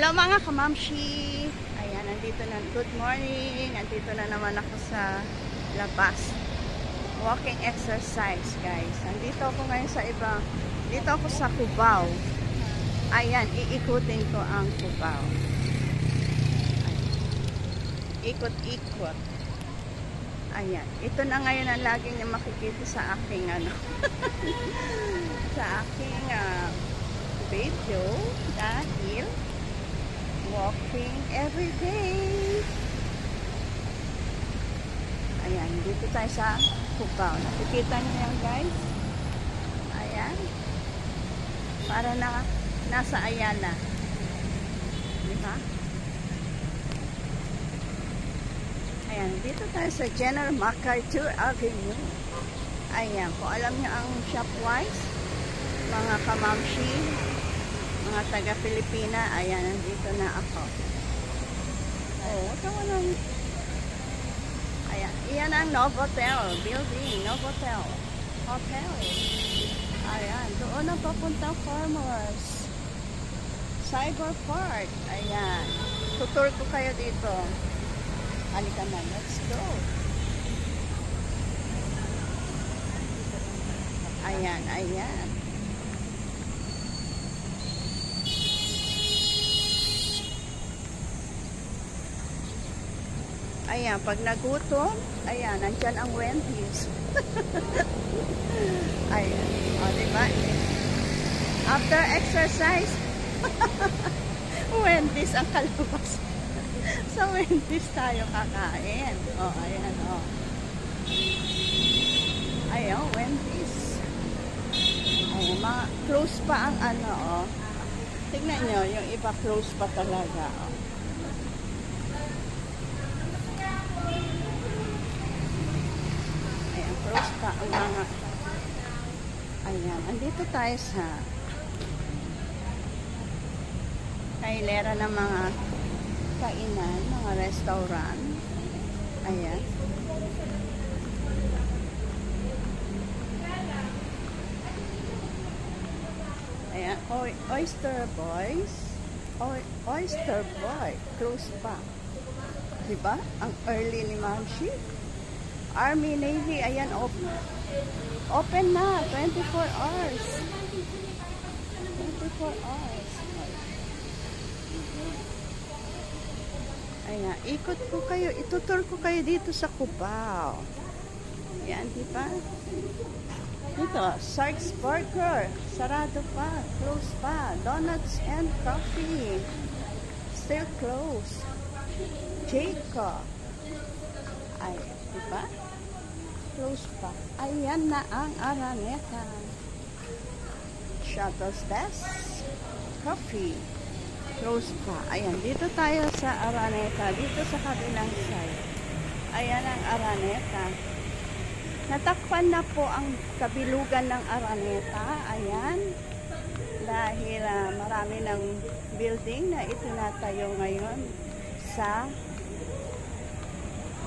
Hello mga kamamshi! Ayan, nandito na. Good morning! Nandito na naman ako sa labas. Walking exercise, guys. Nandito ako ngayon sa iba. Dito ako sa Cubao. Ayan, iikutin ko ang Cubao. Ikot-ikot. Ayan. Ito na ngayon ang lagi niyo makikita sa aking sa aking video dahil walking every day. Ayan, dito tayo sa Cubao. Nakikita niyo yan, guys? Ayan. Para na nasa Ayala. Diba? Ayan, dito tayo sa General MacArthur Avenue. Ayan, kung alam niyo ang Shopwise, mga kamamshi, mga taga-Pilipina, ayan, nandito na ako. Oh, tawa lang. Ayan, iyan ang Novotel building, Novotel Hotel. Ayan, doon ang papuntang Farmers Cyber Park. Ayan, tutur ko kayo dito. Halika na, let's go. Ayan, ayan. Ayan, pag nagutom, ayan, nandyan ang Wendy's. Ayan, o, diba? After exercise, Wendy's ang kalabas. Sa Wendy's tayo kakain. O, ayan, o. Ayan, Wendy's. Ayan, mga close pa ang o. Tignan nyo, yung iba close pa talaga, o. Close pa ang mga ayan, andito tayo sa kailera ng mga kainan, mga restaurant. Ayan. Ayan, Oyster Boys. Oyster Boy, close pa. Diba? Ang early ni Mamshi. Army, Navy, ayan, open. Open na, 24 hours. 24 hours. Ayan, ikot ko kayo, itutur ko kayo dito sa Cubao. Ayan, diba? Dito, Shark's Burger, sarado pa, close pa. Donuts and Coffee, still closed. Jacob, ay, diba? Close pa. Ayan na ang Araneta. Shuttle's Best Coffee. Close pa. Ayan, dito tayo sa Araneta. Dito sa kabilang side. Ayan ang Araneta. Natakpan na po ang kabilugan ng Araneta. Ayan. Dahil marami ng building na itinatayo ngayon sa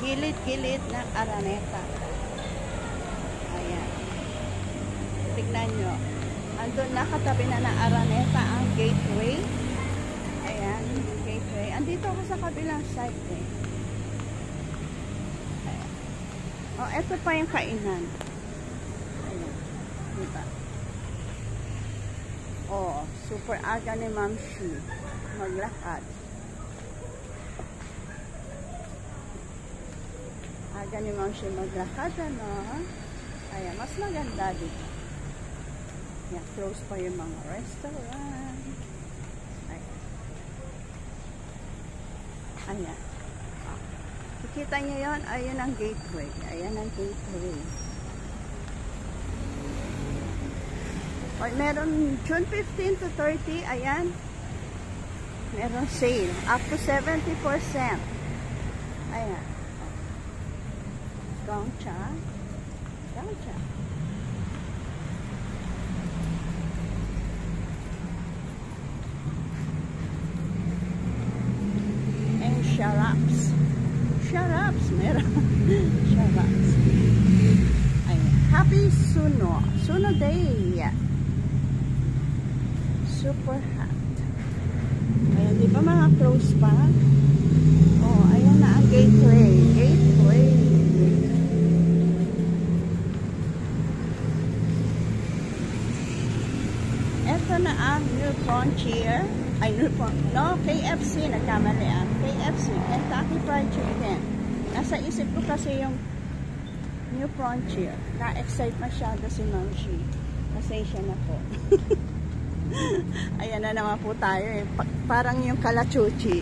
gilid-gilid ng Araneta. Ayan. Tignan nyo. Andun nakatabi na ng Araneta ang gateway. Ayan, gateway. Andito ako sa kabilang side eh. Ayan. Oh, eto pa yung kainan. Ayan. Diba? Oh, super aga ni Mamshi maglakad. Aga ni Mamshi maglakad, ano? Ayan, mas maganda dito. Yan, close pa yung mga restaurant. Ayan. Ayan. Kikita nyo yun? Ayan ang gateway. Ayan ang gateway. O, meron June 15 to 30, ayan. Meron sale. Up to 70%. Ayan. Gongcha. Gongcha. And sharabs. Sharabs meron. Sharabs. Ayan. Happy Suno. Suno Day. Super hot. Ayan, di ba mga close pa? Oh, ayan na ang gateway. Gateway. Ito na ang New Frontier. Ay, no, KFC. Nagkamali ah. KFC, Kentucky Fried Chicken. Nasa isip ko kasi yung New Frontier. Na-excite masyado si Ma'am Shi. Pasensya na po. Ayan na naman po tayo eh. Parang yung kalachuchi.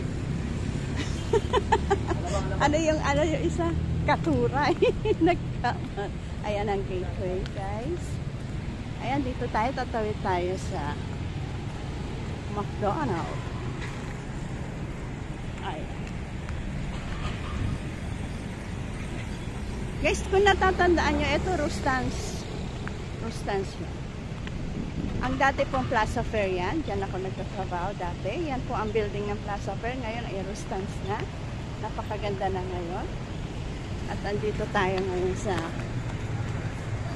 ano yung isa? Katuray. Nagkaman. Ayan ang gateway, guys. Ayan, dito tayo. Tatawid tayo sa McDonald's. Ayan. Guys, kung natatandaan nyo, ito Rustans. Rustans yun. Ang dati pong Plaza Fair yan. Diyan ako nagtatrabaho dati. Yan po ang building ng Plaza Fair. Ngayon ay Rustans na. Napakaganda na ngayon. At andito tayo ngayon sa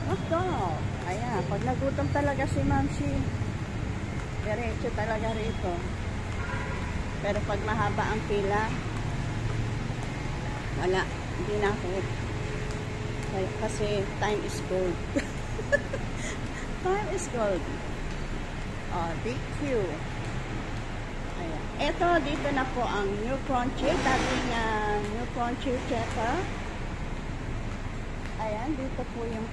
McDonald's. Ayan. Pag nagutom talaga si Ma'am Shi, diretso talaga rito. Pero pag mahaba ang pila, wala. Hindi na ako. Kasi time is gold. Time is gold. Oh, big queue. Ayan. Ito, dito na po ang New Frontier. Dating New Frontier checker. Ayan, dito po yung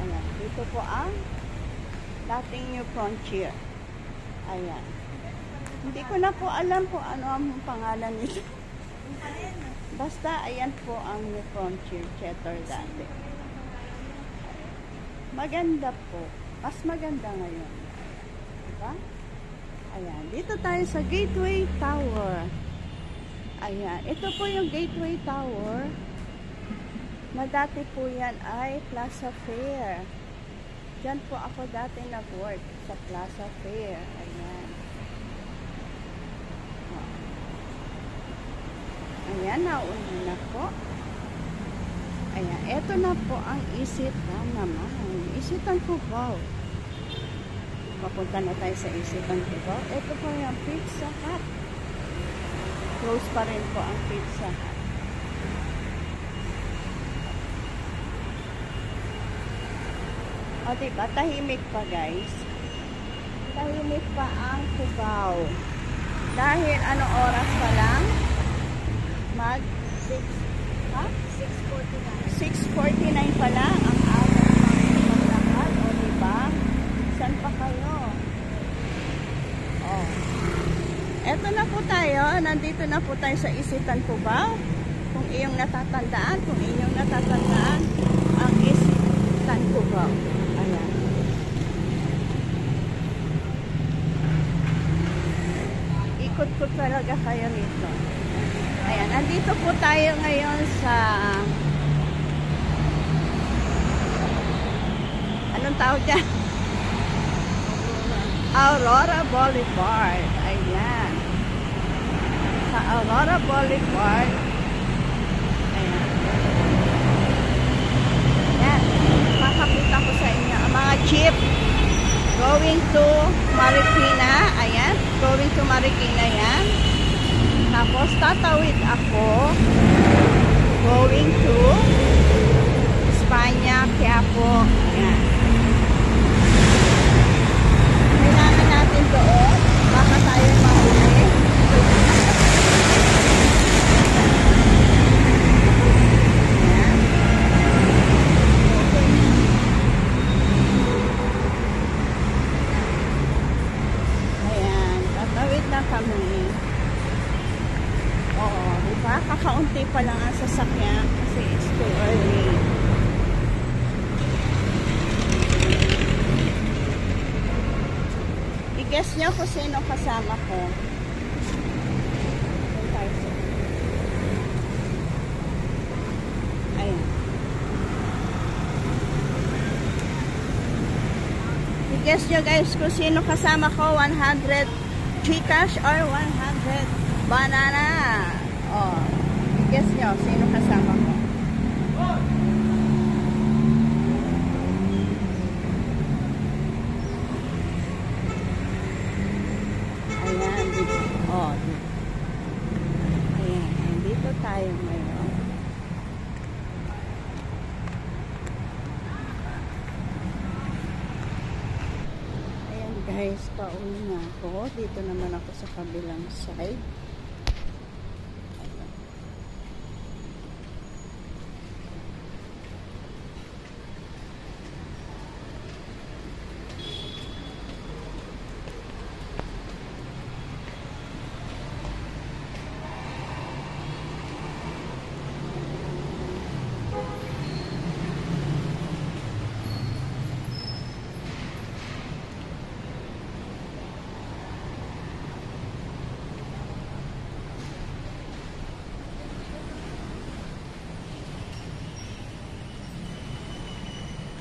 ayan, dito po ang dating New Frontier. Ayan. Hindi ko na po alam kung ano ang pangalan nito. Basta, ayan po ang New Frontier checker dati. Maganda po. Mas maganda ngayon. Diba? Ayan. Dito tayo sa Gateway Tower. Ayan. Ito po yung Gateway Tower na dati po yan ay Plaza Fair. Diyan po ako dati nag-work sa Plaza Fair. Ayan. Ayan. Nauna na po. Ayan, eto na po ang Isitan naman. Isitan Cubao. Papunta na tayo sa Isitan Cubao. Ito po yung Pizza Hut. Close pa rin po ang Pizza Hut. O diba, tahimik pa guys. Tahimik pa ang Cubao. Dahil anong oras pa lang? Mag 6:49 pa lang ang araw ng maglakad. O diba? Saan pa kayo? O. Eto na po tayo. Nandito na po tayo sa Isitan Cubao. Kung inyong natatandaan, ang Isitan Cubao. Ayan. Ikot-kot talaga kayo nito. Ayan, nandito po tayo ngayon sa anong tawag dyan? Aurora Boulevard. Ayan. Sa Aurora Boulevard. Ayan. Ayan. Makakita ko sa inyo ang mga jeep going to Marikina. Ayan. Going to Marikina yan. Tapos tatawid ako going to Espanya, Quiapo. Ayan. Kailangan natin doon. Baka tayo mahuli. Ayan. Ayan. Tatawid na kami. Oo, diba? Kakaunti pa lang ang sasakyan kasi it's too early. I-guess nyo kung sino kasama ko. Ayan. I-guess nyo guys kung sino kasama ko. 100 Gcash or 100 banana. Oh, i-guess nyo, sino kasama ko? tayo ngayon. Ayan guys, pauwi na ako. Dito naman ako sa kabilang side.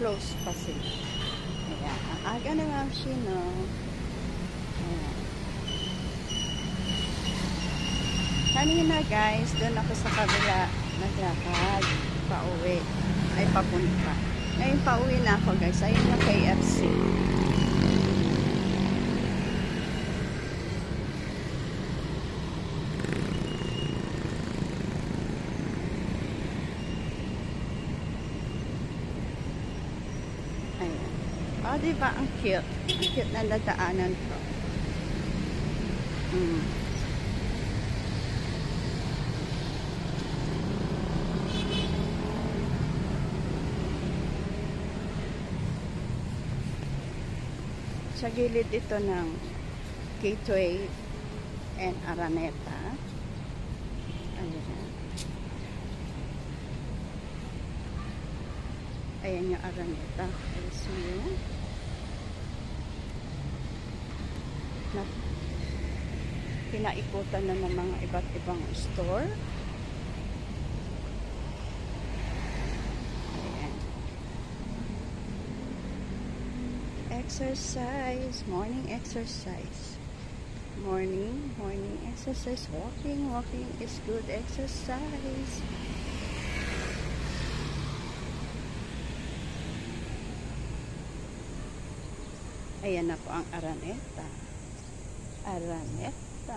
Close pa sila. Ayan. Ang aga na nga siya, no? Ayan. Kanina guys, doon ako sa kabila naglakad. Pauwi. Ay, papunta. Ngayon, pauwi na ako guys. Ayun yung KFC. Ayan. O, diba? Ang cute. Ang cute na nadaanan ko. Sa gilid ito ng Gateway and Araneta. Ayan. Ayan yung Araneta. I see you. Pinaikutan na ng mga iba't ibang store. Ayan. Exercise. Morning exercise. Morning exercise. Walking is good exercise. Ayan na po ang Araneta. Araneta.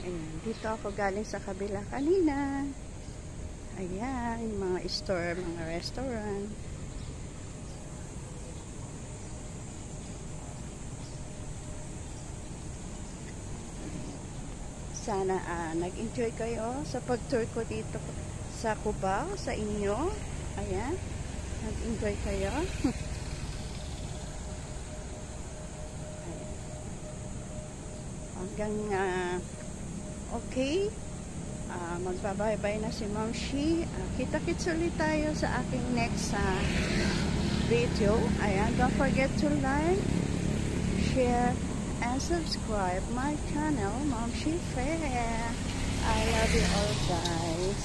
Ayan. Dito ako galing sa kabila kanina. Ayan. Mga store, mga restaurant. Sana nag-enjoy kayo sa pag-tour ko dito sa Cubao, sa inyo. Ayan. Nag-enjoy kayo. Hanggang okay. Magbabay-bye na si Ma'am Shi. Kita-kits ulit tayo sa aking next video. Ayan. Don't forget to like, share, and subscribe my channel, Ma'am Shi Fair. I love you all guys.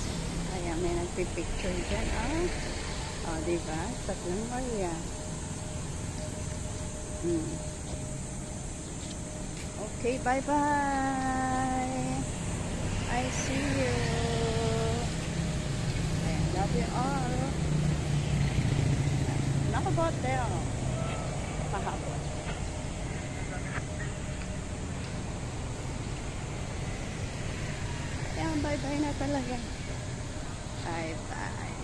Ayan, may nagpipicture dyan. Diba? Tatlong Maria. Okay, bye-bye. I see you. I love you all. Nakabot tayo. Pahabot. Ayan, bye-bye na talaga. Bye-bye.